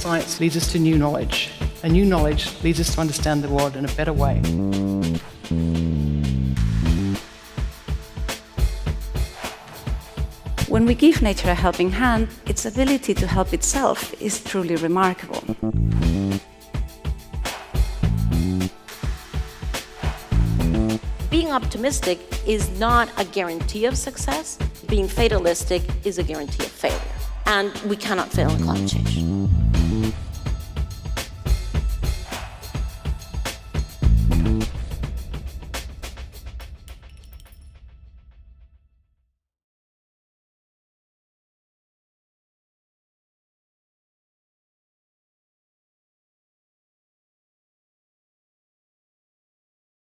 science leads us to new knowledge, and new knowledge leads us to understand the world in a better way. When we give nature a helping hand, its ability to help itself is truly remarkable. Being optimistic is not a guarantee of success. Being fatalistic is a guarantee of failure. And we cannot fail in climate change.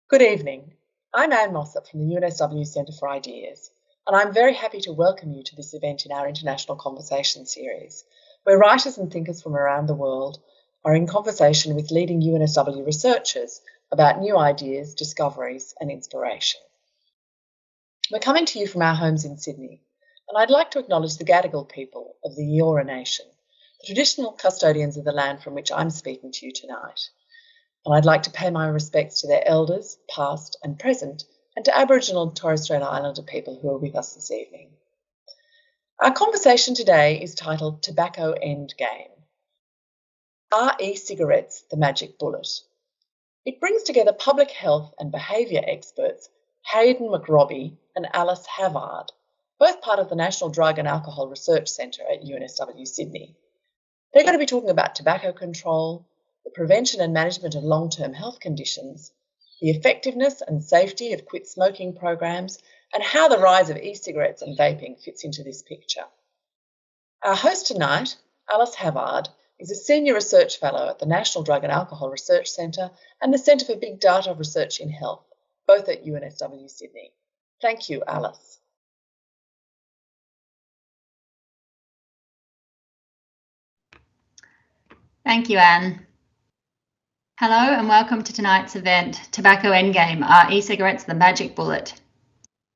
Good evening. I'm Anne Mossop from the UNSW Centre for Ideas, and I'm very happy to welcome you to this event in our International Conversation series, where writers and thinkers from around the world are in conversation with leading UNSW researchers about new ideas, discoveries and inspiration. We're coming to you from our homes in Sydney, and I'd like to acknowledge the Gadigal people of the Eora Nation, the traditional custodians of the land from which I'm speaking to you tonight. And I'd like to pay my respects to their elders, past and present, and to Aboriginal and Torres Strait Islander people who are with us this evening. Our conversation today is titled Tobacco Endgame. Are e-cigarettes the magic bullet? It brings together public health and behaviour experts Hayden, McRobbie and Alys, Havard, both part of the National Drug and Alcohol Research Centre at UNSW Sydney. They're going to be talking about tobacco control, the prevention and management of long-term health conditions, the effectiveness and safety of quit smoking programs, and how the rise of e-cigarettes and vaping fits into this picture. Our host tonight, Alys Havard, is a Senior Research Fellow at the National Drug and Alcohol Research Centre and the Centre for Big Data Research in Health, both at UNSW Sydney. Thank you, Alys. Thank you, Anne. Hello and welcome to tonight's event, Tobacco Endgame, Are E-Cigarettes the Magic Bullet?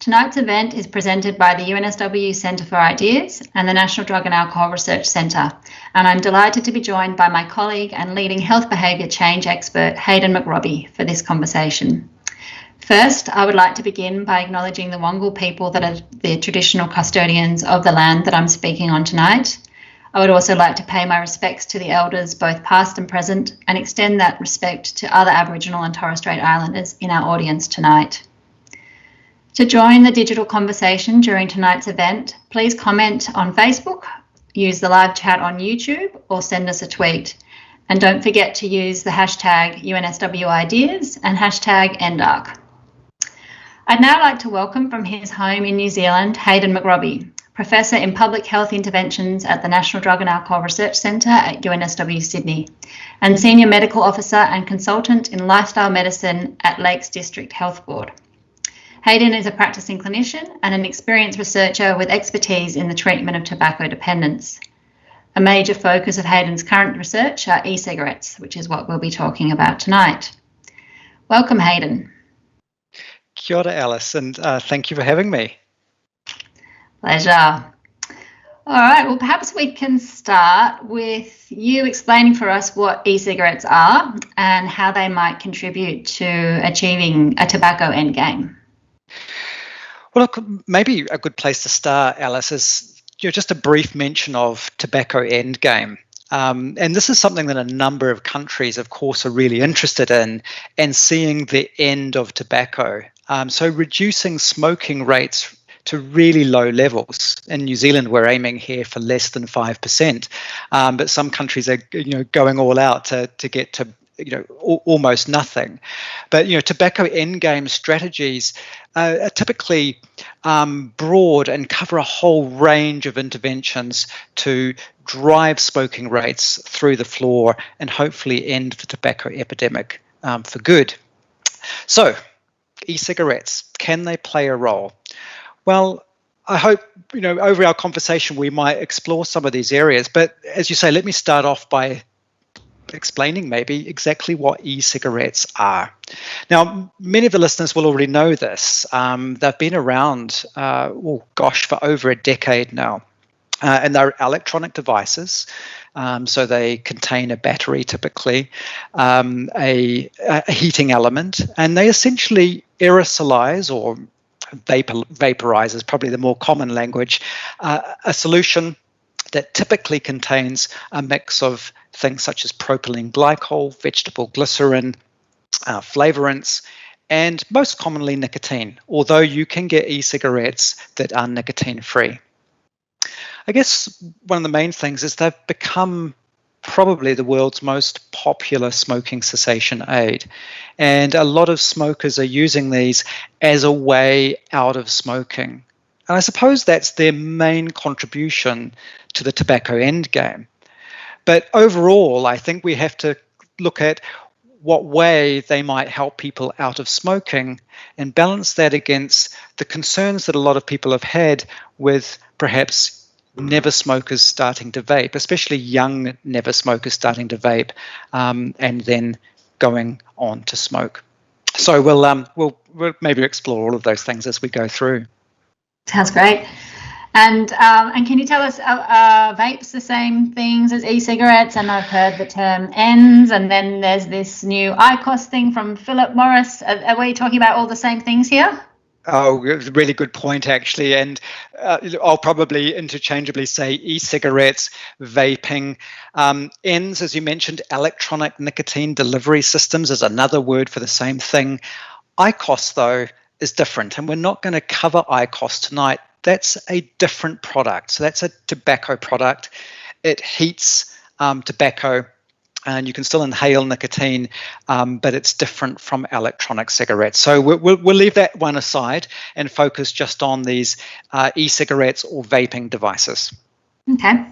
Tonight's event is presented by the UNSW Centre for Ideas and the National Drug and Alcohol Research Centre, and I'm delighted to be joined by my colleague and leading health behaviour change expert, Hayden McRobbie, for this conversation. First, I would like to begin by acknowledging the Wangal people that are the traditional custodians of the land that I'm speaking on tonight. I would also like to pay my respects to the elders, both past and present, and extend that respect to other Aboriginal and Torres Strait Islanders in our audience tonight. To join the digital conversation during tonight's event, please comment on Facebook, use the live chat on YouTube, or send us a tweet. And don't forget to use the hashtag UNSWIdeas and hashtag EndArc. I'd now like to welcome from his home in New Zealand, Hayden McRobbie, Professor in Public Health Interventions at the National Drug and Alcohol Research Centre at UNSW Sydney, and Senior Medical Officer and Consultant in Lifestyle Medicine at Lakes District Health Board. Hayden is a practicing clinician and an experienced researcher with expertise in the treatment of tobacco dependence. A major focus of Hayden's current research are e-cigarettes, which is what we'll be talking about tonight. Welcome, Hayden. Kia ora, Alys, and thank you for having me. Pleasure. All right, well, perhaps we can start with you explaining for us what e-cigarettes are and how they might contribute to achieving a tobacco endgame. Well, look, maybe a good place to start, Alys, is just a brief mention of tobacco endgame. And this is something that a number of countries, of course, are really interested in, and seeing the end of tobacco. So reducing smoking rates to really low levels. In New Zealand, we're aiming here for less than 5%, but some countries are, going all out to get to, almost nothing. But tobacco endgame strategies are typically broad and cover a whole range of interventions to drive smoking rates through the floor and hopefully end the tobacco epidemic for good. So, e-cigarettes, can they play a role? Well, I hope, over our conversation, we might explore some of these areas. But as you say, let me start off by explaining maybe exactly what e-cigarettes are. Now, many of the listeners will already know this. They've been around, for over a decade now. And they're electronic devices So they contain a battery typically, a heating element, and they essentially aerosolize or vaporize is probably the more common language, a solution that typically contains a mix of things such as propylene glycol, vegetable glycerin, flavorants, and most commonly nicotine, although you can get e-cigarettes that are nicotine-free. I guess one of the main things is they've become probably the world's most popular smoking cessation aid. And a lot of smokers are using these as a way out of smoking. And I suppose that's their main contribution to the tobacco endgame. But overall, I think we have to look at what way they might help people out of smoking and balance that against the concerns that a lot of people have had with perhaps never smokers starting to vape, especially young never smokers starting to vape, and then going on to smoke. So we'll maybe explore all of those things as we go through. Sounds great. And can you tell us, are vapes the same things as e-cigarettes? And I've heard the term ENDS, and then there's this new IQOS thing from Philip Morris. Are we talking about all the same things here? Oh, really good point, actually. And I'll probably interchangeably say e-cigarettes, vaping. ENDS, as you mentioned, electronic nicotine delivery systems is another word for the same thing. IQOS, though, is different, and we're not going to cover IQOS tonight. That's a different product. So that's a tobacco product. It heats tobacco, and you can still inhale nicotine, but it's different from electronic cigarettes. So we'll leave that one aside and focus just on these e-cigarettes or vaping devices. Okay.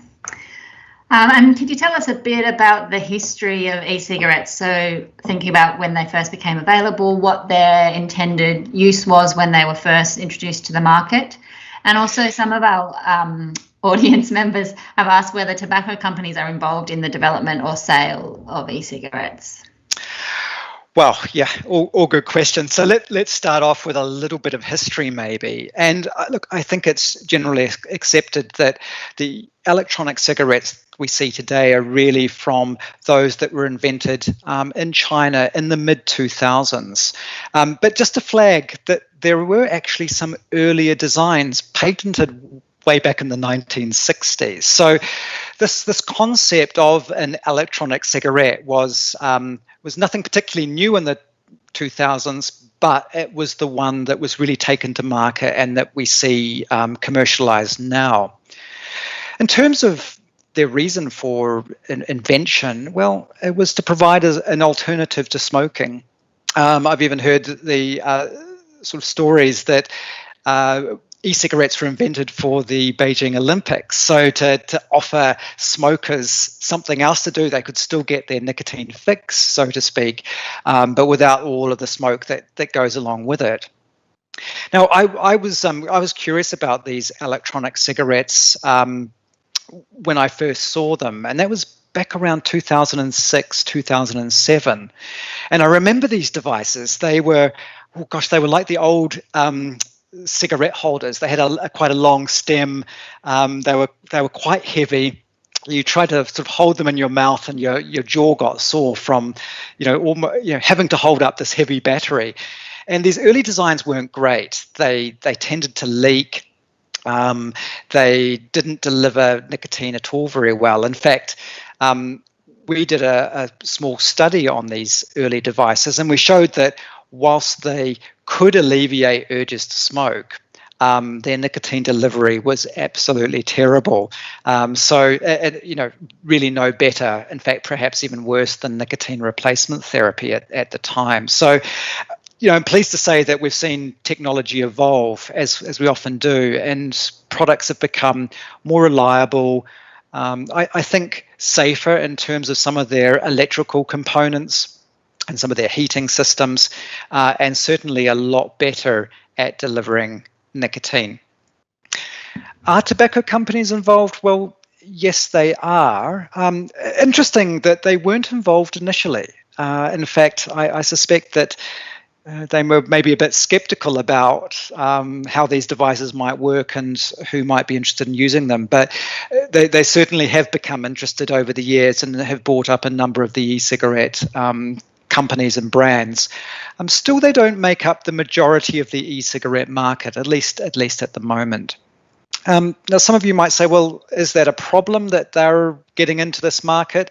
And could you tell us a bit about the history of e-cigarettes? So thinking about when they first became available, what their intended use was when they were first introduced to the market. And also some of our audience members have asked whether tobacco companies are involved in the development or sale of e-cigarettes. Well, yeah, all good questions. So let's start off with a little bit of history maybe. And look, I think it's generally accepted that the electronic cigarettes we see today are really from those that were invented in China in the mid-2000s. But just to flag that there were actually some earlier designs patented way back in the 1960s. So this concept of an electronic cigarette was nothing particularly new in the 2000s, but it was the one that was really taken to market and that we see commercialized now. In terms of their reason for an invention, well, it was to provide an alternative to smoking. I've even heard the sort of stories that e-cigarettes were invented for the Beijing Olympics. So to offer smokers something else to do, they could still get their nicotine fix, so to speak, but without all of the smoke that goes along with it. Now, I was curious about these electronic cigarettes when I first saw them, and that was back around 2006, 2007. And I remember these devices. They were like the old cigarette holders. They had quite a long stem. They were quite heavy. You tried to sort of hold them in your mouth, and your jaw got sore from, having to hold up this heavy battery. And these early designs weren't great. They tended to leak. They didn't deliver nicotine at all very well. In fact, we did a small study on these early devices, and we showed that whilst they could alleviate urges to smoke, their nicotine delivery was absolutely terrible. Really no better. In fact, perhaps even worse than nicotine replacement therapy at the time. So, I'm pleased to say that we've seen technology evolve as we often do, and products have become more reliable. I think safer in terms of some of their electrical components and some of their heating systems, and certainly a lot better at delivering nicotine. Are tobacco companies involved? Well, yes, they are. Interesting that they weren't involved initially. In fact, I suspect that they were maybe a bit skeptical about how these devices might work and who might be interested in using them. But they certainly have become interested over the years and have bought up a number of the e-cigarette companies and brands. Still, they don't make up the majority of the e-cigarette market, at least at the moment. Now, some of you might say, well, is that a problem that they're getting into this market?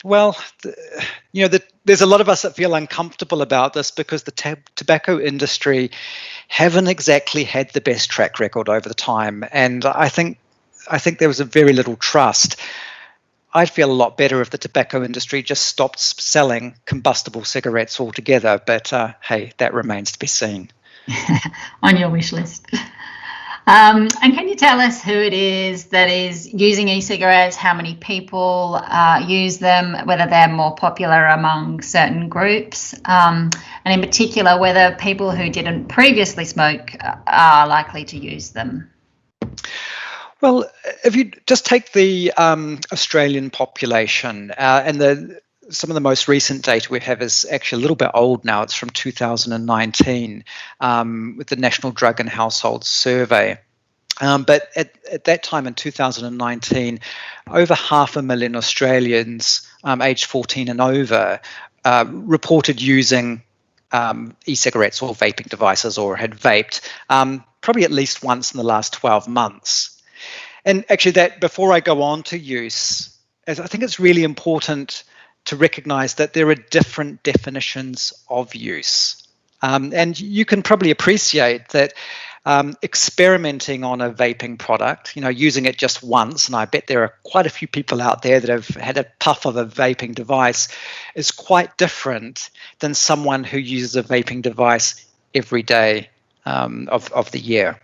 Well, there's a lot of us that feel uncomfortable about this because the tobacco industry haven't exactly had the best track record over the time, and I think there was a very little trust. I'd feel a lot better if the tobacco industry just stopped selling combustible cigarettes altogether, but hey, that remains to be seen. On your wish list. And can you tell us who it is that is using e-cigarettes, how many people use them, whether they're more popular among certain groups, and in particular, whether people who didn't previously smoke are likely to use them? Well, if you just take the Australian population and some of the most recent data we have is actually a little bit old now. It's from 2019 with the National Drug and Household Survey. But at that time in 2019, over 500,000 Australians aged 14 and over reported using e-cigarettes or vaping devices or had vaped probably at least once in the last 12 months. And actually that before I go on to use, I think it's really important to recognize that there are different definitions of use. And you can probably appreciate that experimenting on a vaping product, using it just once, and I bet there are quite a few people out there that have had a puff of a vaping device, is quite different than someone who uses a vaping device every day of the year.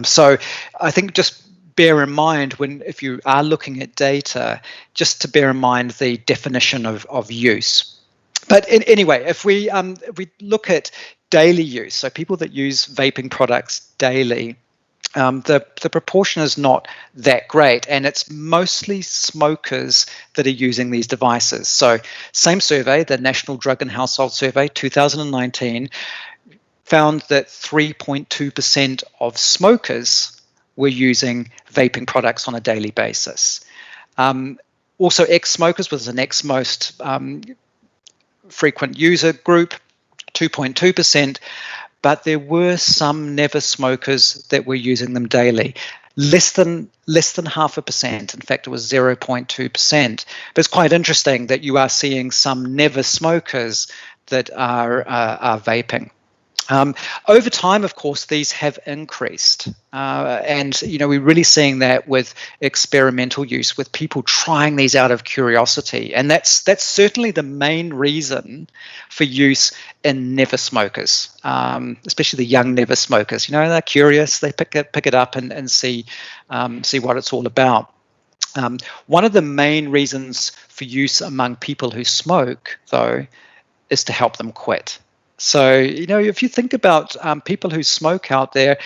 So I think just bear in mind if you are looking at data, just to bear in mind the definition of use. But anyway, if we look at daily use, so people that use vaping products daily, the proportion is not that great, and it's mostly smokers that are using these devices. So same survey, the National Drug and Household Survey 2019, found that 3.2% of smokers were using vaping products on a daily basis. Also, ex-smokers was the next most frequent user group, 2.2%, but there were some never smokers that were using them daily. Less than 0.5%. In fact, it was 0.2%. But it's quite interesting that you are seeing some never smokers that are vaping. Over time, of course, these have increased, and we're really seeing that with experimental use, with people trying these out of curiosity, and that's certainly the main reason for use in never smokers, especially the young never smokers. They're curious, they pick it up and see what it's all about. One of the main reasons for use among people who smoke, though, is to help them quit. So, if you think about people who smoke out there,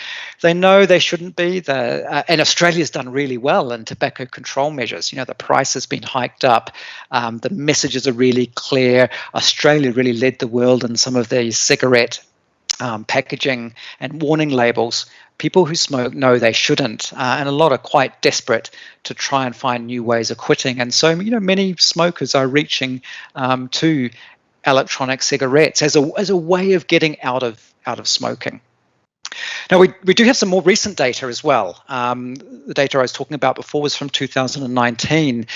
they know they shouldn't be there. And Australia's done really well in tobacco control measures. The price has been hiked up. The messages are really clear. Australia really led the world in some of these cigarette packaging and warning labels. People who smoke know they shouldn't, and a lot are quite desperate to try and find new ways of quitting. And so, many smokers are reaching to electronic cigarettes as a way of getting out of smoking. Now, we do have some more recent data as well. The data I was talking about before was from 2019.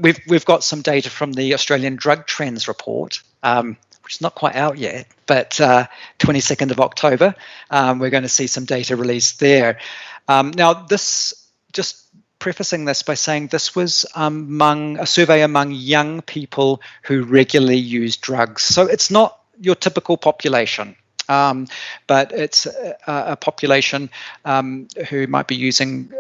We've got some data from the Australian Drug Trends report, which is not quite out yet, but 22nd of October, we're going to see some data released there. Now, this just prefacing this by saying this was among a survey among young people who regularly use drugs. So it's not your typical population, but it's a population who might be using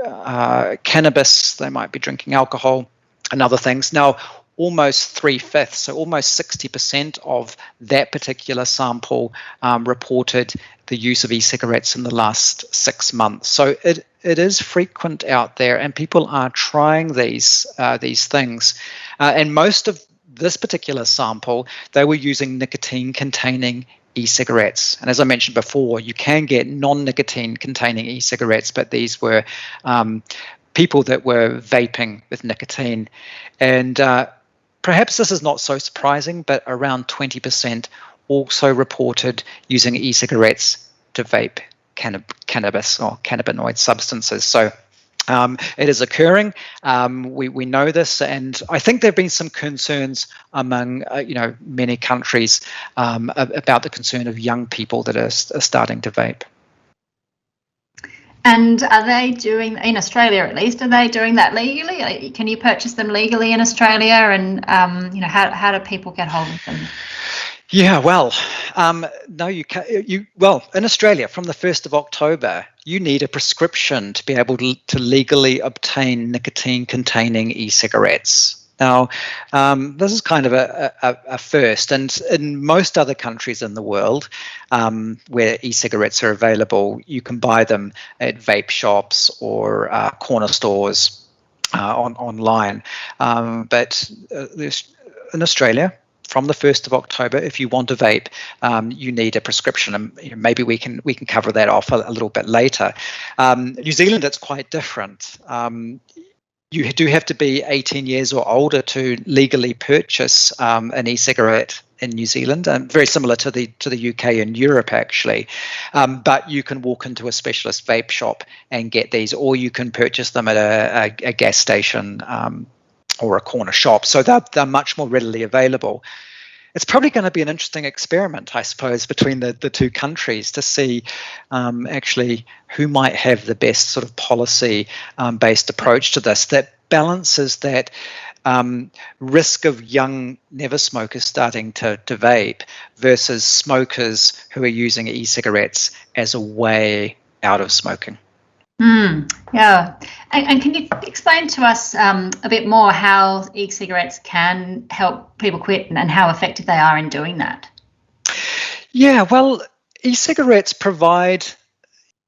cannabis, they might be drinking alcohol and other things. Now, almost 3/5, so almost 60% of that particular sample reported the use of e-cigarettes in the last 6 months. So it is frequent out there, and people are trying these things. And most of this particular sample, they were using nicotine-containing e-cigarettes. And as I mentioned before, you can get non-nicotine containing e-cigarettes, but these were people that were vaping with nicotine. And perhaps this is not so surprising, but around 20% also reported using e-cigarettes to vape cannabis or cannabinoid substances. So it is occurring. We know this, and I think there have been some concerns among many countries about the concern of young people that are starting to vape. And are they doing, in Australia at least, are they doing that legally? Can you purchase them legally in Australia? And how do people get hold of them? Yeah, well, no, you can't. Well, in Australia, from the 1st of October, you need a prescription to be able to legally obtain nicotine-containing e-cigarettes. Now, this is kind of a first, and in most other countries in the world where e-cigarettes are available, you can buy them at vape shops or corner stores online. But in Australia, from the 1st of October, if you want to vape, you need a prescription, and maybe we can cover that off a little bit later. New Zealand, it's quite different. You do have to be 18 years or older to legally purchase an e-cigarette in New Zealand, very similar to the UK and Europe actually. But you can walk into a specialist vape shop and get these, or you can purchase them at a gas station or a corner shop. So they're much more readily available. It's probably going to be an interesting experiment, I suppose, between the two countries to see actually who might have the best sort of policy-based approach to this that balances that risk of young never smokers starting to vape versus smokers who are using e-cigarettes as a way out of smoking. Yeah. And can you explain to us a bit more how e-cigarettes can help people quit and how effective they are in doing that? Yeah, well, e-cigarettes provide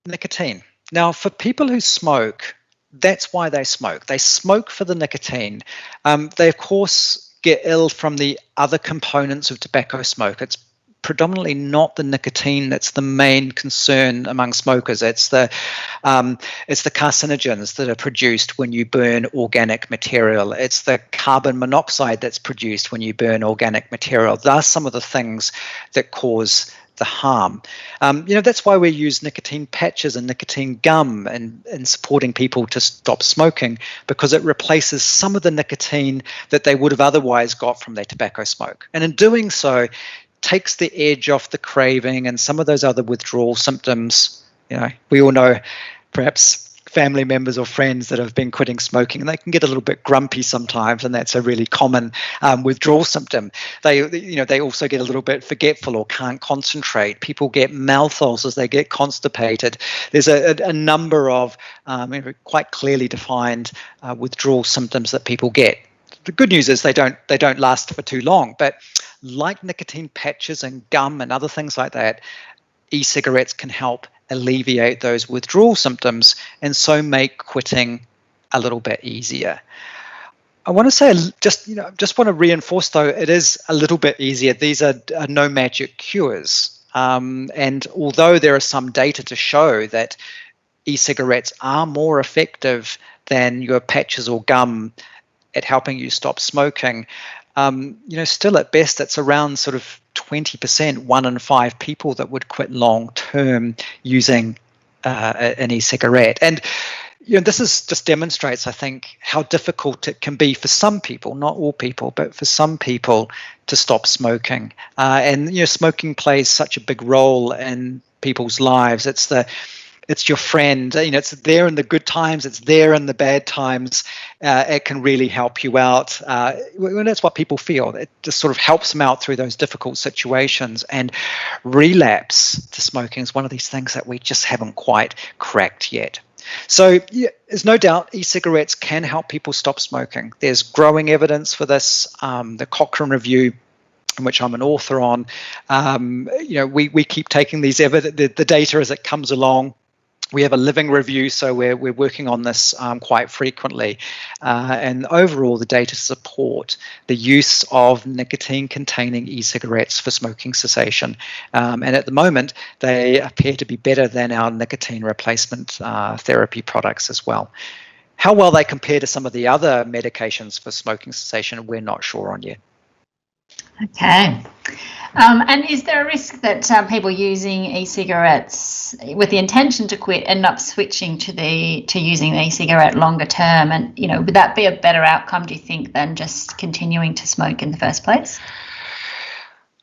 nicotine. Now, for people who smoke, that's why they smoke. They smoke for the nicotine. They, of course, get ill from the other components of tobacco smoke. It's predominantly not the nicotine that's the main concern among smokers. It's the carcinogens that are produced when you burn organic material. It's the carbon monoxide that's produced when you burn organic material. Those are some of the things that cause the harm. That's why we use nicotine patches and nicotine gum in supporting people to stop smoking, because it replaces some of the nicotine that they would have otherwise got from their tobacco smoke. And in doing so, takes the edge off the craving and some of those other withdrawal symptoms. We all know perhaps family members or friends that have been quitting smoking, and they can get a little bit grumpy sometimes, and that's a really common withdrawal symptom. They also get a little bit forgetful or can't concentrate. People get mouth ulcers, they get constipated. There's a number of quite clearly defined withdrawal symptoms that people get. The good news is they don't last for too long, but like nicotine patches and gum and other things like that, e-cigarettes can help alleviate those withdrawal symptoms and so make quitting a little bit easier. I want to say, just want to reinforce though, it is a little bit easier. These are no magic cures. And although there is some data to show that e-cigarettes are more effective than your patches or gum at helping you stop smoking, still at best it's around sort of 20%, 1 in 5 people that would quit long term using an e-cigarette. And this just demonstrates, I think, how difficult it can be for some people, not all people, but for some people to stop smoking. And smoking plays such a big role in people's lives. It's your friend. It's there in the good times. It's there in the bad times. It can really help you out. And that's what people feel. It just sort of helps them out through those difficult situations. And relapse to smoking is one of these things that we just haven't quite cracked yet. So there's no doubt e-cigarettes can help people stop smoking. There's growing evidence for this. The Cochrane Review, in which I'm an author on, we keep taking the data as it comes along. We have a living review, so we're working on this quite frequently. And overall, the data support the use of nicotine-containing e-cigarettes for smoking cessation. And at the moment, they appear to be better than our nicotine replacement therapy products as well. How well they compare to some of the other medications for smoking cessation, we're not sure on yet. Okay. And is there a risk that people using e-cigarettes with the intention to quit end up switching to using the e-cigarette longer term? And, you know, would that be a better outcome, do you think, than just continuing to smoke in the first place?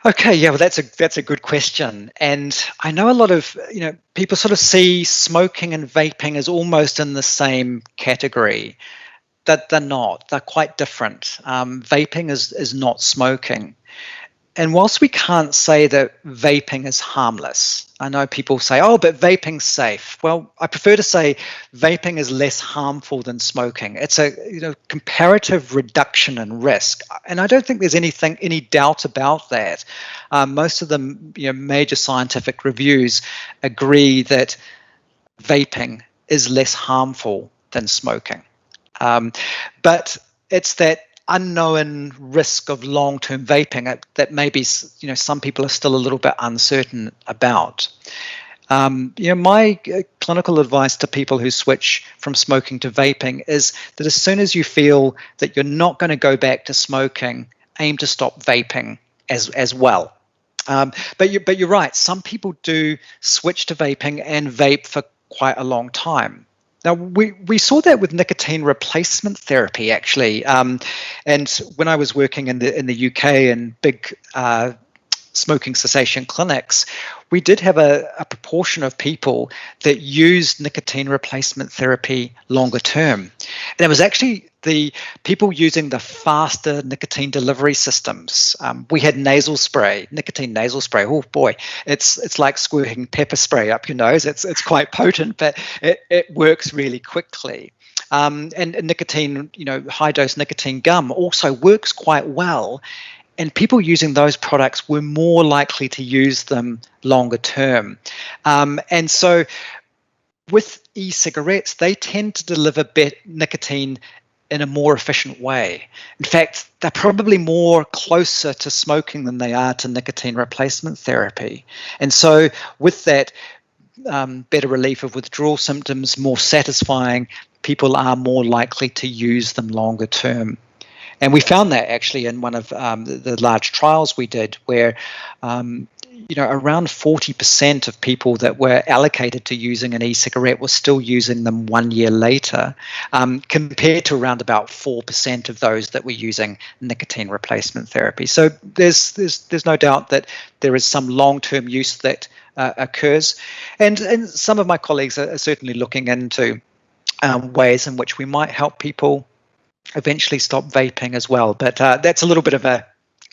Okay, yeah, well, that's a good question. And I know a lot of, people sort of see smoking and vaping as almost in the same category. That they're not. They're quite different. Vaping is not smoking. And whilst we can't say that vaping is harmless, I know people say, oh, but vaping's safe. Well, I prefer to say vaping is less harmful than smoking. It's a comparative reduction in risk. And I don't think there's any doubt about that. Most of the major scientific reviews agree that vaping is less harmful than smoking. But it's that unknown risk of long-term vaping that maybe some people are still a little bit uncertain about. My clinical advice to people who switch from smoking to vaping is that as soon as you feel that you're not going to go back to smoking, aim to stop vaping as well. But you're right. Some people do switch to vaping and vape for quite a long time. Now, we saw that with nicotine replacement therapy, actually. And when I was working in the UK in big smoking cessation clinics, we did have a proportion of people that used nicotine replacement therapy longer term. And it was actually the people using the faster nicotine delivery systems. We had nicotine nasal spray. Oh boy, it's like squirting pepper spray up your nose. It's quite potent, but it works really quickly. And nicotine, high dose nicotine gum also works quite well. And people using those products were more likely to use them longer term. And so with e-cigarettes, they tend to deliver nicotine in a more efficient way. In fact, they're probably more closer to smoking than they are to nicotine replacement therapy. And so with that, better relief of withdrawal symptoms, more satisfying, people are more likely to use them longer term. And we found that actually in one of the large trials we did where, around 40% of people that were allocated to using an e-cigarette were still using them 1 year later, compared to around about 4% of those that were using nicotine replacement therapy. So there's no doubt that there is some long-term use that occurs. And some of my colleagues are certainly looking into ways in which we might help people eventually stop vaping as well. But that's a little bit of a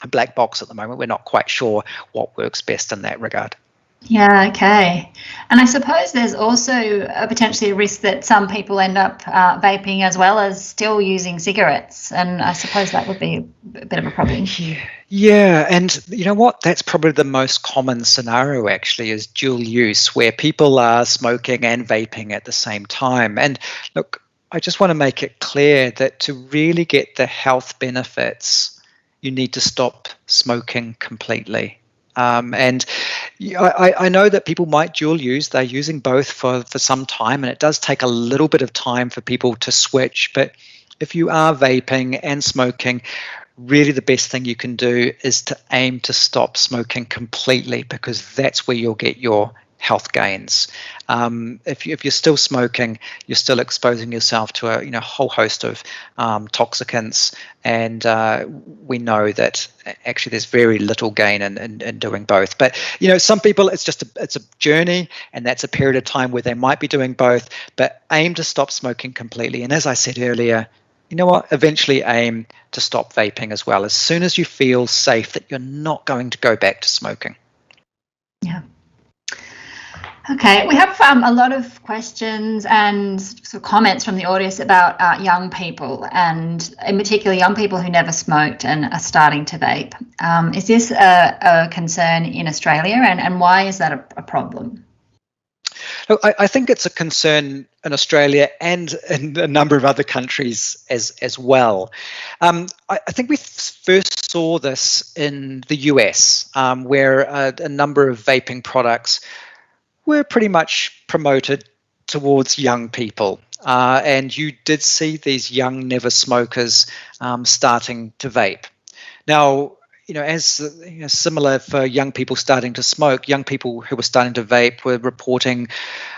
black box at the moment. We're not quite sure what works best in that regard. Yeah, okay. And I suppose there's also potentially a risk that some people end up vaping as well as still using cigarettes. And I suppose that would be a bit of a problem. Yeah, and you know what? That's probably the most common scenario actually, is dual use, where people are smoking and vaping at the same time. And look, I just want to make it clear that to really get the health benefits, you need to stop smoking completely. And I know that people might dual use. They're using both for some time, and it does take a little bit of time for people to switch. But if you are vaping and smoking, really the best thing you can do is to aim to stop smoking completely, because that's where you'll get your health gains. If you're still smoking, you're still exposing yourself to a whole host of toxicants, and we know that actually there's very little gain in doing both. But some people, it's a journey, and that's a period of time where they might be doing both. But aim to stop smoking completely, and as I said earlier, eventually aim to stop vaping as well, as soon as you feel safe that you're not going to go back to smoking. Yeah. Okay, we have a lot of questions and sort of comments from the audience about young people, and in particular young people who never smoked and are starting to vape. Is this a concern in Australia, and why is that a problem? Look, I think it's a concern in Australia and in a number of other countries as well. I think we first saw this in the US, where a number of vaping products were pretty much promoted towards young people. And you did see these young never smokers starting to vape. Now, similar for young people starting to smoke, young people who were starting to vape were reporting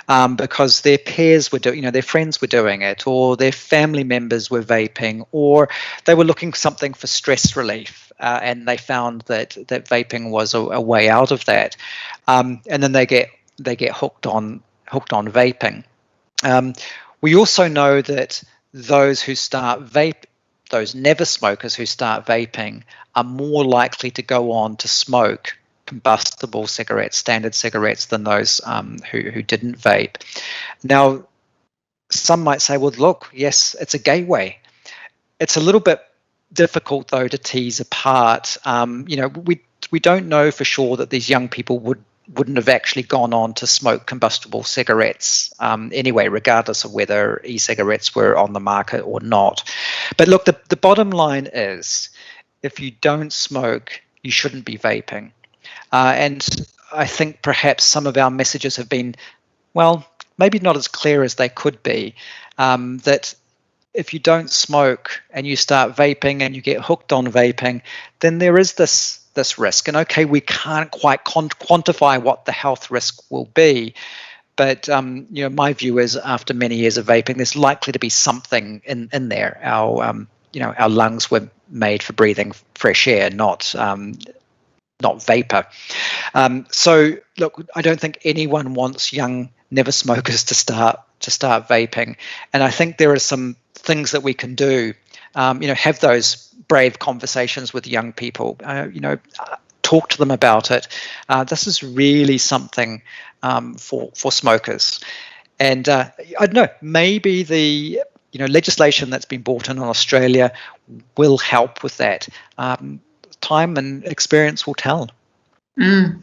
because their peers were doing, their friends were doing it, or their family members were vaping, or they were looking for something for stress relief, and they found that vaping was a way out of that, and then they get hooked on vaping. We also know that those never smokers who start vaping are more likely to go on to smoke combustible cigarettes, standard cigarettes, than those who didn't vape. Now, some might say, well, look, yes, it's a gateway. It's a little bit difficult, though, to tease apart. We don't know for sure that these young people wouldn't have actually gone on to smoke combustible cigarettes anyway, regardless of whether e-cigarettes were on the market or not. But look, the bottom line is, if you don't smoke, you shouldn't be vaping. And I think perhaps some of our messages have been, well, maybe not as clear as they could be, that if you don't smoke and you start vaping and you get hooked on vaping, then there is this risk. And okay, we can't quite quantify what the health risk will be, but my view is, after many years of vaping, there's likely to be something in there. Our lungs were made for breathing fresh air, not vapor. So look, I don't think anyone wants young never smokers to start vaping, and I think there are some things that we can do. Have those brave conversations with young people. Talk to them about it. This is really something for smokers, and I don't know. Maybe the legislation that's been brought in Australia will help with that. Time and experience will tell. Mm.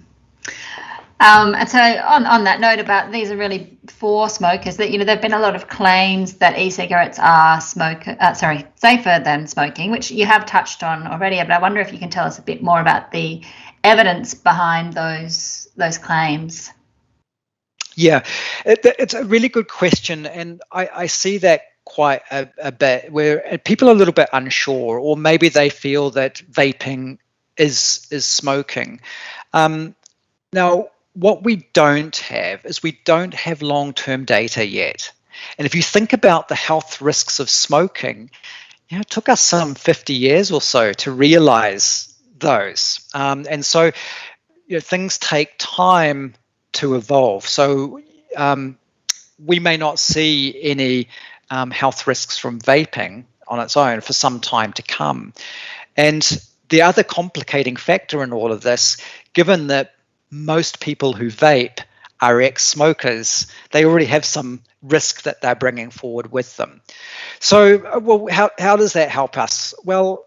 And so on that note about these are really for smokers, that there've been a lot of claims that e-cigarettes are safer than smoking, which you have touched on already, but I wonder if you can tell us a bit more about the evidence behind those claims. Yeah, it's a really good question, and I see that quite a bit, where people are a little bit unsure, or maybe they feel that vaping is smoking. Now, what we don't have is long-term data yet. And if you think about the health risks of smoking, it took us some 50 years or so to realize those. And so things take time to evolve. So we may not see any health risks from vaping on its own for some time to come. And the other complicating factor in all of this, given that most people who vape are ex-smokers, they already have some risk that they're bringing forward with them. So, well, how does that help us? Well,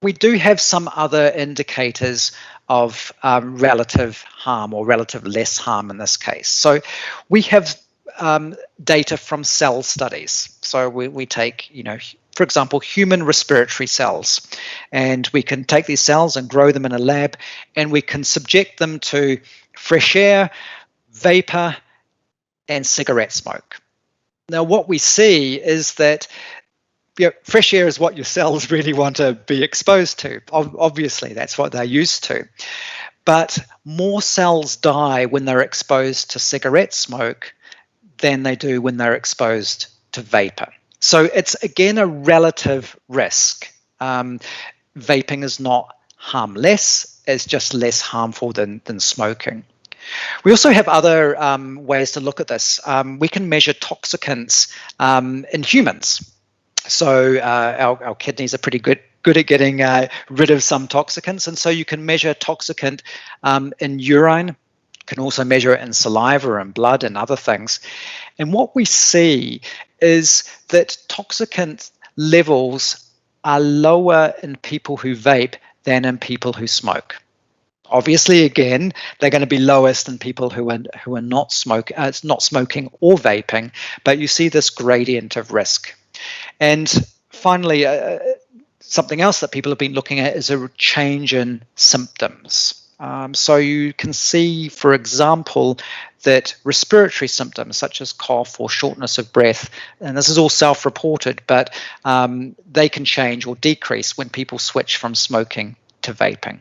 we do have some other indicators of relative harm, or relative less harm in this case. So we have data from cell studies. So we take, for example, human respiratory cells, and we can take these cells and grow them in a lab, and we can subject them to fresh air, vapor, and cigarette smoke. Now, what we see is that fresh air is what your cells really want to be exposed to. Obviously, that's what they're used to. But more cells die when they're exposed to cigarette smoke than they do when they're exposed to vapor. So it's, again, a relative risk. Vaping is not harmless, it's just less harmful than smoking. We also have other ways to look at this. We can measure toxicants in humans. So our kidneys are pretty good at getting rid of some toxicants, and so you can measure toxicant in urine. You can also measure it in saliva and blood and other things. And what we see is that toxicant levels are lower in people who vape than in people who smoke. Obviously, again, they're going to be lowest in people who are not smoking or vaping, but you see this gradient of risk. And finally, something else that people have been looking at is a change in symptoms. So you can see, for example, that respiratory symptoms such as cough or shortness of breath, and this is all self-reported, but they can change or decrease when people switch from smoking to vaping.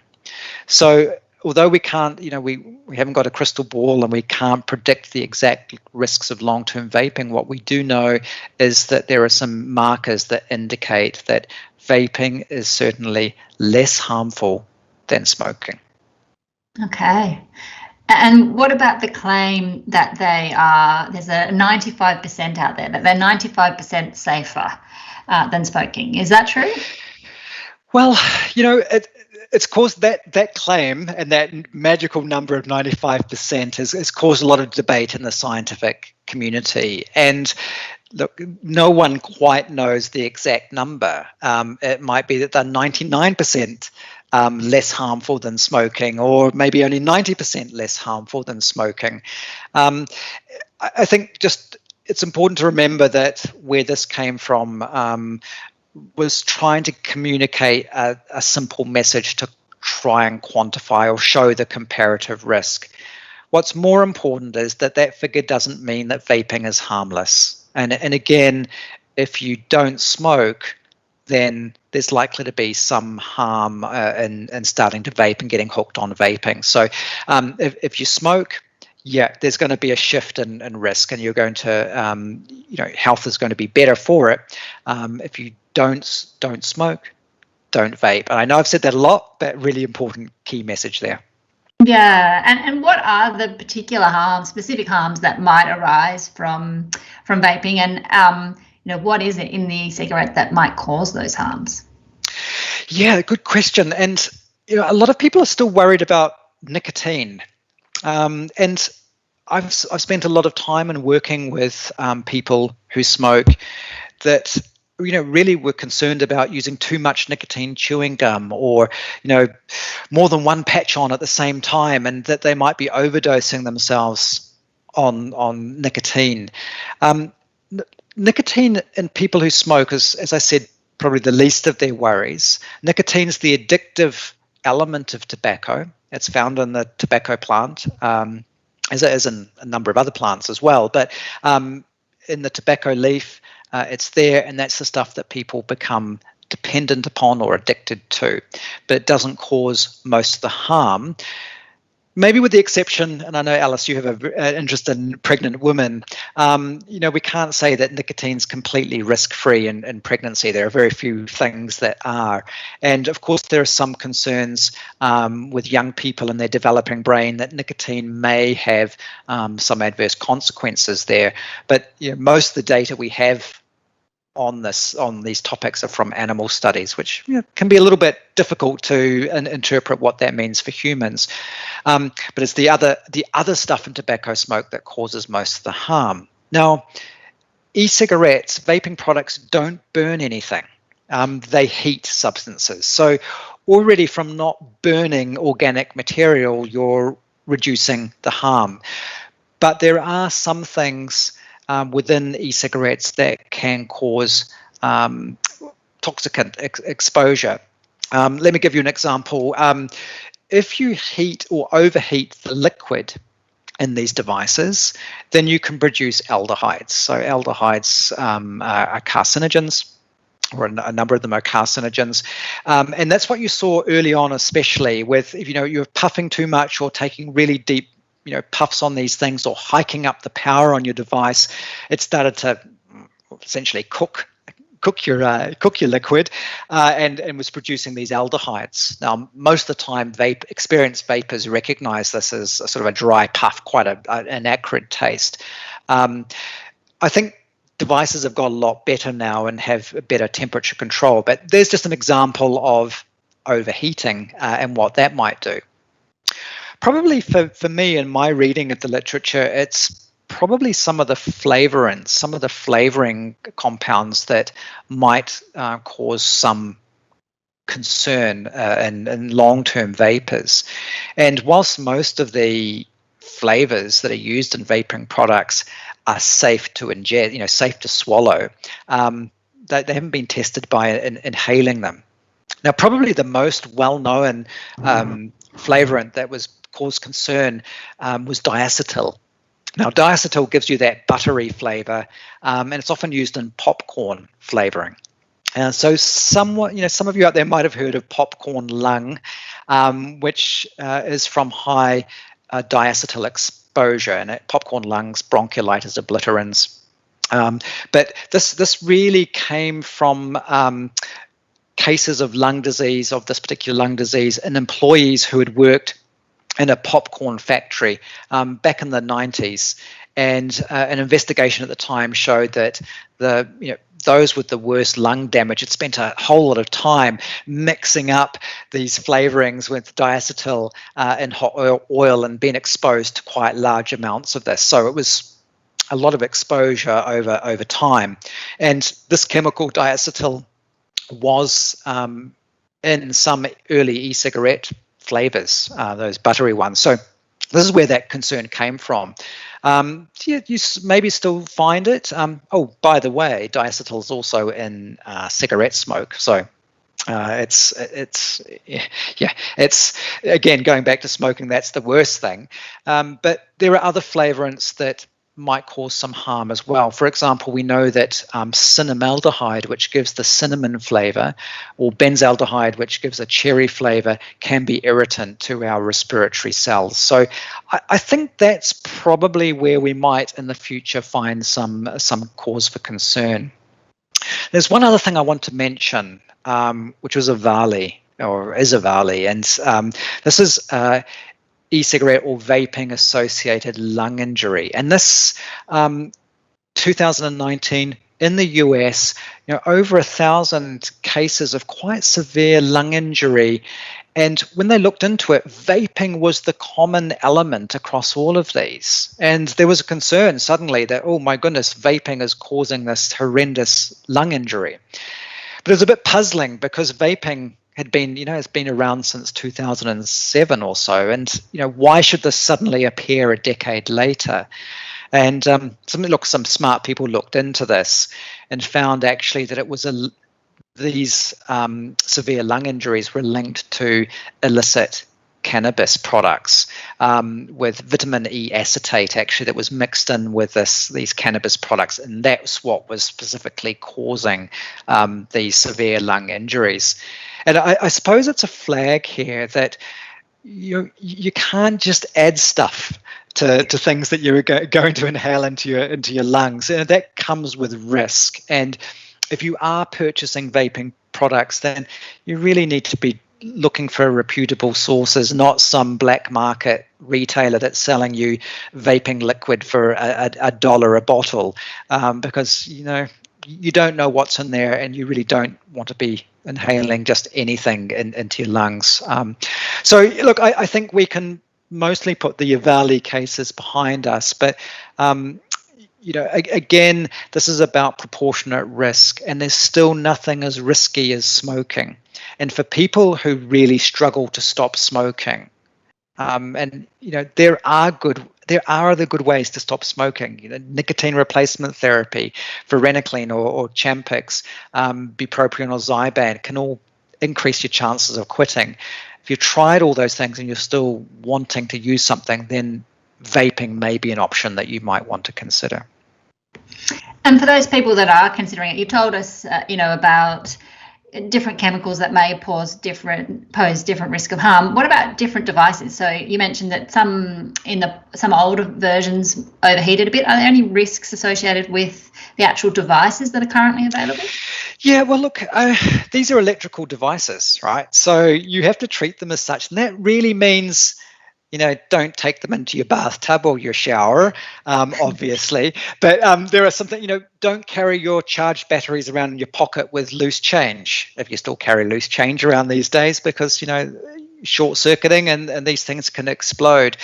So although we can't, we haven't got a crystal ball and we can't predict the exact risks of long-term vaping, what we do know is that there are some markers that indicate that vaping is certainly less harmful than smoking. Okay. And what about the claim that there's a 95% out there, that they're 95% safer than smoking? Is that true? Well, it's caused that claim, and that magical number of 95% has caused a lot of debate in the scientific community. And look, no one quite knows the exact number. It might be that they're 99% less harmful than smoking, or maybe only 90% less harmful than smoking. I think just it's important to remember that where this came from was trying to communicate a simple message to try and quantify or show the comparative risk. What's more important is that figure doesn't mean that vaping is harmless. And again, if you don't smoke, then there's likely to be some harm in starting to vape and getting hooked on vaping. So if you smoke, there's going to be a shift in risk, and you're going to, health is going to be better for it. If you don't smoke, don't vape. And I know I've said that a lot, but really important key message there. Yeah, and what are the particular specific harms that might arise from vaping, and what is it in the e-cigarette that might cause those harms? Yeah, good question. And a lot of people are still worried about nicotine. And I've spent a lot of time in working with people who smoke that really were concerned about using too much nicotine chewing gum, or more than one patch on at the same time, and that they might be overdosing themselves on nicotine. Nicotine in people who smoke is, as I said, probably the least of their worries. Nicotine's the addictive element of tobacco. It's found in the tobacco plant, as it is in a number of other plants as well. But in the tobacco leaf, it's there, and that's the stuff that people become dependent upon or addicted to. But it doesn't cause most of the harm. Maybe with the exception, and I know, Alys, you have an interest in pregnant women, we can't say that nicotine's completely risk-free in pregnancy. There are very few things that are. And of course, there are some concerns with young people and their developing brain that nicotine may have some adverse consequences there. But most of the data we have on these topics are from animal studies, which can be a little bit difficult to interpret what that means for humans. But it's the other stuff in tobacco smoke that causes most of the harm. Now, e-cigarettes, vaping products don't burn anything. They heat substances. So already from not burning organic material, you're reducing the harm. But there are some things within e-cigarettes that can cause toxicant exposure. Let me give you an example. If you heat or overheat the liquid in these devices, then you can produce aldehydes. So aldehydes are carcinogens, or a number of them are carcinogens. And that's what you saw early on, especially with, if you're puffing too much or taking really deep puffs on these things, or hiking up the power on your device, it started to essentially cook your liquid and was producing these aldehydes. Now, most of the time, experienced vapors recognize this as a sort of a dry puff, quite an acrid taste. I think devices have got a lot better now and have better temperature control, but there's just an example of overheating and what that might do. Probably for me, in my reading of the literature, it's probably some of the flavorants, some of the flavoring compounds that might cause some concern in long-term vapors. And whilst most of the flavors that are used in vaping products are safe to ingest, safe to swallow, they haven't been tested by inhaling them. Now, probably the most well-known flavorant that was caused concern was diacetyl. Now, diacetyl gives you that buttery flavor, and it's often used in popcorn flavoring. So some of you out there might have heard of popcorn lung, which is from high diacetyl exposure, and popcorn lungs, bronchiolitis obliterans. But this really came from cases of lung disease, of this particular lung disease, in employees who had worked in a popcorn factory back in the 90s. And an investigation at the time showed that those with the worst lung damage had spent a whole lot of time mixing up these flavorings with diacetyl and hot oil and being exposed to quite large amounts of this. So it was a lot of exposure over time. And this chemical diacetyl was in some early e-cigarette flavors, those buttery ones. So this is where that concern came from. You maybe still find it. By the way, diacetyl is also in cigarette smoke. So it's again, going back to smoking, that's the worst thing. But there are other flavorants that might cause some harm as well. For example, we know that cinnamaldehyde, which gives the cinnamon flavor, or benzaldehyde, which gives a cherry flavor, can be irritant to our respiratory cells. So I think that's probably where we might in the future find some cause for concern. There's one other thing I want to mention, which was Havard, and this is e-cigarette or vaping associated lung injury. And this 2019 in the US, over 1,000 cases of quite severe lung injury. And when they looked into it, vaping was the common element across all of these. And there was a concern suddenly that, oh my goodness, vaping is causing this horrendous lung injury. But it was a bit puzzling because vaping had been, it's been around since 2007 or so. And, why should this suddenly appear a decade later? And some smart people looked into this and found actually that it was these severe lung injuries were linked to illicit cannabis products with vitamin E acetate actually that was mixed in with these cannabis products, and that's what was specifically causing these severe lung injuries. And I suppose it's a flag here that you can't just add stuff to things that you're going to inhale into your lungs. And that comes with risk. And if you are purchasing vaping products, then you really need to be looking for reputable sources, not some black market retailer that's selling you vaping liquid for $1 a bottle, because you don't know what's in there, and you really don't want to be inhaling just anything into your lungs. So look, I think we can mostly put the Havard cases behind us, but again, this is about proportionate risk, and there's still nothing as risky as smoking. And for people who really struggle to stop smoking, there are other good ways to stop smoking. Nicotine replacement therapy, varenicline or Champix, bupropion or Zyban can all increase your chances of quitting. If you've tried all those things and you're still wanting to use something, then vaping may be an option that you might want to consider. And for those people that are considering it, you told us, about different chemicals that may pose different risk of harm. What about different devices? So you mentioned that some older versions overheated a bit. Are there any risks associated with the actual devices that are currently available? Yeah, well, look, these are electrical devices, right? So you have to treat them as such, and that really means don't take them into your bathtub or your shower, obviously. But there are something, don't carry your charged batteries around in your pocket with loose change, if you still carry loose change around these days, because, short circuiting and these things can explode.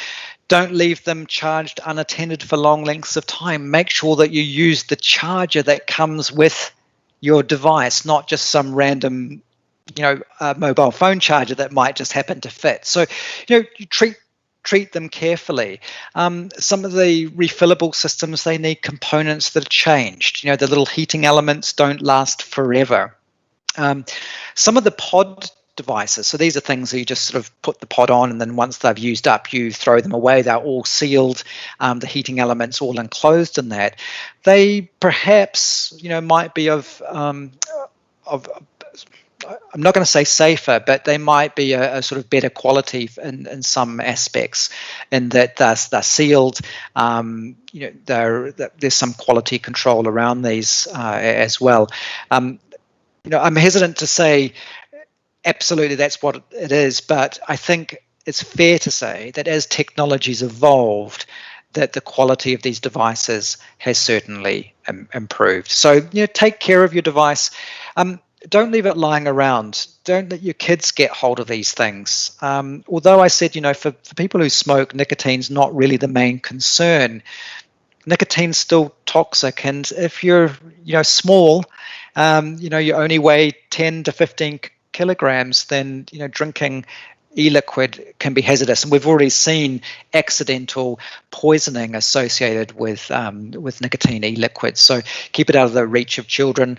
Don't leave them charged unattended for long lengths of time. Make sure that you use the charger that comes with your device, not just some random a mobile phone charger that might just happen to fit. So, you treat them carefully. Some of the refillable systems, they need components that are changed. The little heating elements don't last forever. Some of the pod devices, so these are things that you just sort of put the pod on, and then once they've used up, you throw them away. They're all sealed, the heating elements all enclosed in that. They perhaps, might be of I'm not going to say safer, but they might be a sort of better quality in some aspects, in that they're sealed. There's some quality control around these as well. I'm hesitant to say absolutely that's what it is, but I think it's fair to say that as technology's evolved, that the quality of these devices has certainly improved. So, take care of your device. Don't leave it lying around. Don't let your kids get hold of these things. Although I said, for people who smoke, nicotine's not really the main concern. Nicotine's still toxic, and if you're, small, you only weigh 10 to 15 kilograms, then, drinking e-liquid can be hazardous, and we've already seen accidental poisoning associated with nicotine e-liquids. So keep it out of the reach of children.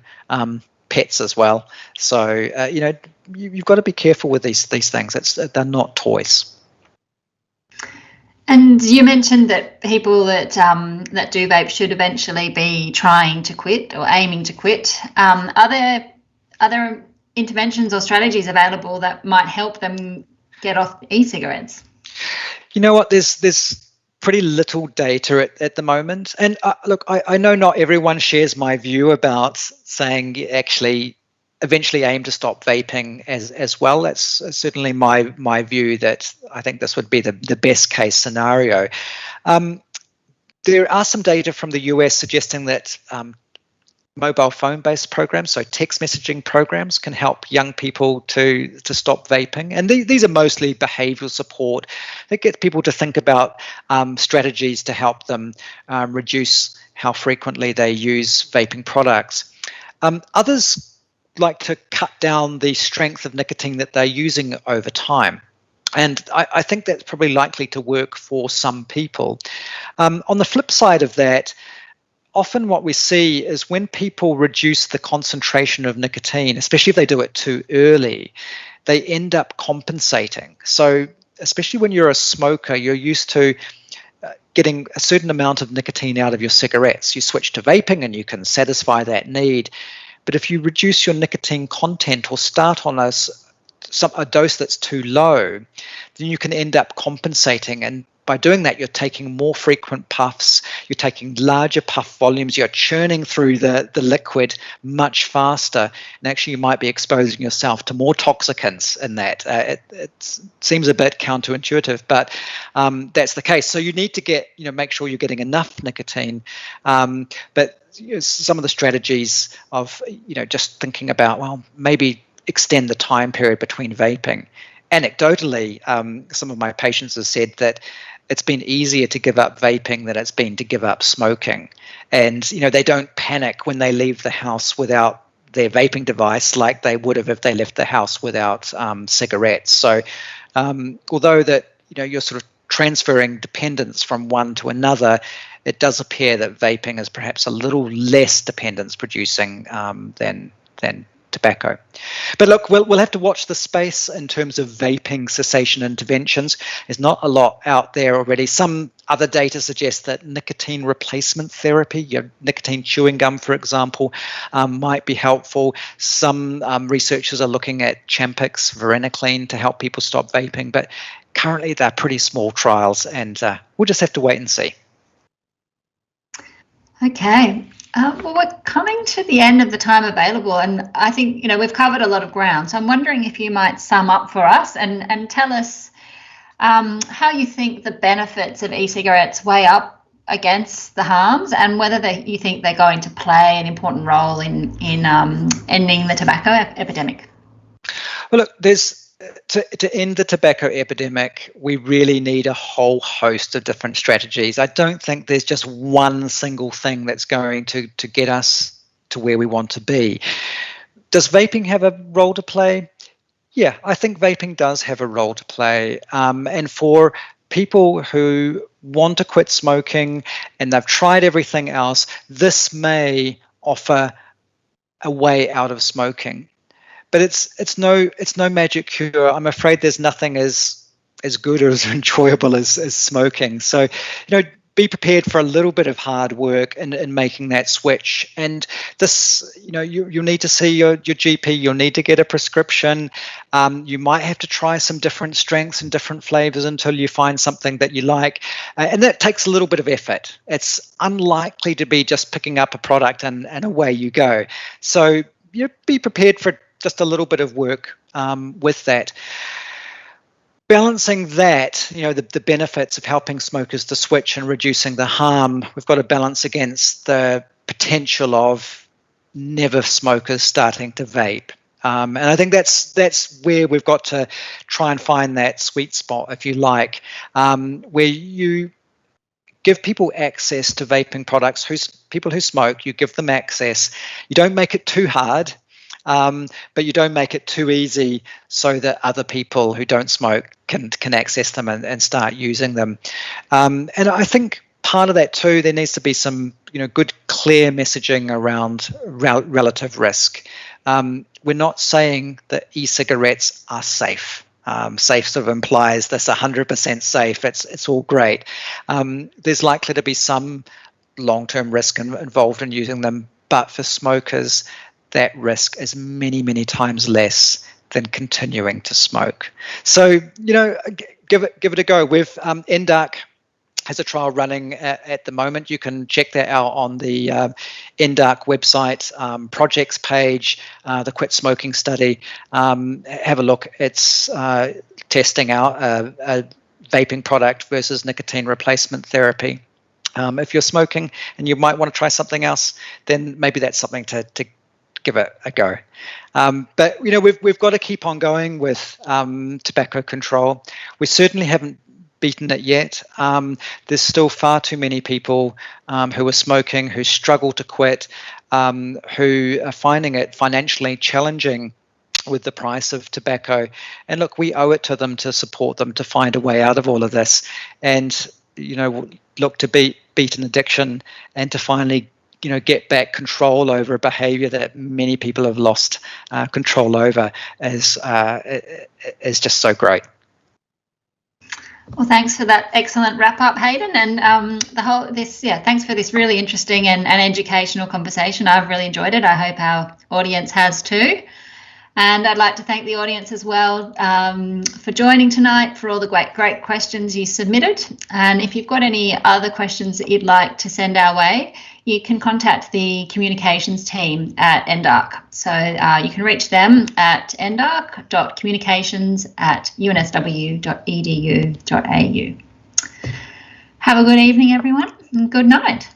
Pets as well. So you've got to be careful with these things. They're not toys. And you mentioned that people that do vape should eventually be trying to quit or aiming to quit. Are there other interventions or strategies available that might help them get off e-cigarettes? You know what? There's pretty little data at the moment. And look, I know not everyone shares my view about saying actually eventually aim to stop vaping as well. That's certainly my view, that I think this would be the best case scenario. There are some data from the US suggesting that mobile phone-based programs, so text messaging programs, can help young people to stop vaping. And these are mostly behavioural support that get people to think about strategies to help them reduce how frequently they use vaping products. Others like to cut down the strength of nicotine that they're using over time. And I think that's probably likely to work for some people. On the flip side of that, often what we see is when people reduce the concentration of nicotine, especially if they do it too early, they end up compensating. So especially when you're a smoker, you're used to getting a certain amount of nicotine out of your cigarettes. You switch to vaping and you can satisfy that need. But if you reduce your nicotine content or start on a dose that's too low, then you can end up compensating. And by doing that, you're taking more frequent puffs, you're taking larger puff volumes, you're churning through the liquid much faster, and actually you might be exposing yourself to more toxicants in that. It seems a bit counterintuitive, but that's the case. So you need to make sure you're getting enough nicotine, but some of the strategies of just thinking about, well, maybe extend the time period between vaping. Anecdotally, some of my patients have said that it's been easier to give up vaping than it's been to give up smoking. And, they don't panic when they leave the house without their vaping device like they would have if they left the house without cigarettes. So although that, you're sort of transferring dependence from one to another, it does appear that vaping is perhaps a little less dependence producing than tobacco. But look, we'll have to watch the space in terms of vaping cessation interventions. There's not a lot out there already. Some other data suggests that nicotine replacement therapy, your nicotine chewing gum, for example, might be helpful. Some researchers are looking at Champix, varenicline, to help people stop vaping, but currently they're pretty small trials, and we'll just have to wait and see. Okay. Well, we're coming to the end of the time available, and I think we've covered a lot of ground. So I'm wondering if you might sum up for us and tell us how you think the benefits of e-cigarettes weigh up against the harms, and whether you think they're going to play an important role in ending the tobacco epidemic. Well, look, to end the tobacco epidemic, we really need a whole host of different strategies. I don't think there's just one single thing that's going to get us to where we want to be. Does vaping have a role to play? Yeah, I think vaping does have a role to play. And for people who want to quit smoking and they've tried everything else, this may offer a way out of smoking. But it's no magic cure. I'm afraid there's nothing as good or as enjoyable as smoking. So, be prepared for a little bit of hard work in making that switch. And this, you'll need to see your GP. You'll need to get a prescription. You might have to try some different strengths and different flavors until you find something that you like. And that takes a little bit of effort. It's unlikely to be just picking up a product and away you go. So be prepared for just a little bit of work with that. Balancing that, the benefits of helping smokers to switch and reducing the harm, we've got to balance against the potential of never smokers starting to vape. And I think that's where we've got to try and find that sweet spot, if you like, where you give people access to vaping products, people who smoke, you give them access. You don't make it too hard. But you don't make it too easy so that other people who don't smoke can access them and start using them. And I think part of that too, there needs to be some good, clear messaging around relative risk. We're not saying that e-cigarettes are safe. Safe sort of implies this 100% safe. It's all great. There's likely to be some long-term risk involved in using them, but for smokers, that risk is many, many times less than continuing to smoke. So, give it a go. We've NDARC has a trial running at the moment. You can check that out on the NDARC website, projects page, the Quit Smoking Study. Have a look. It's testing out a vaping product versus nicotine replacement therapy. If you're smoking and you might want to try something else, then maybe that's something to give it a go. But we've got to keep on going with tobacco control. We certainly haven't beaten it yet. There's still far too many people who are smoking, who struggle to quit, who are finding it financially challenging with the price of tobacco. And look, we owe it to them to support them to find a way out of all of this, and look to beat an addiction and to finally get back control over a behaviour that many people have lost control over is just so great. Well, thanks for that excellent wrap up, Hayden, and thanks for this really interesting and educational conversation. I've really enjoyed it. I hope our audience has too. And I'd like to thank the audience as well for joining tonight, for all the great questions you submitted. And if you've got any other questions that you'd like to send our way, you can contact the communications team at NDARC. So you can reach them at ndarc.communications@unsw.edu.au. Have a good evening, everyone, and good night.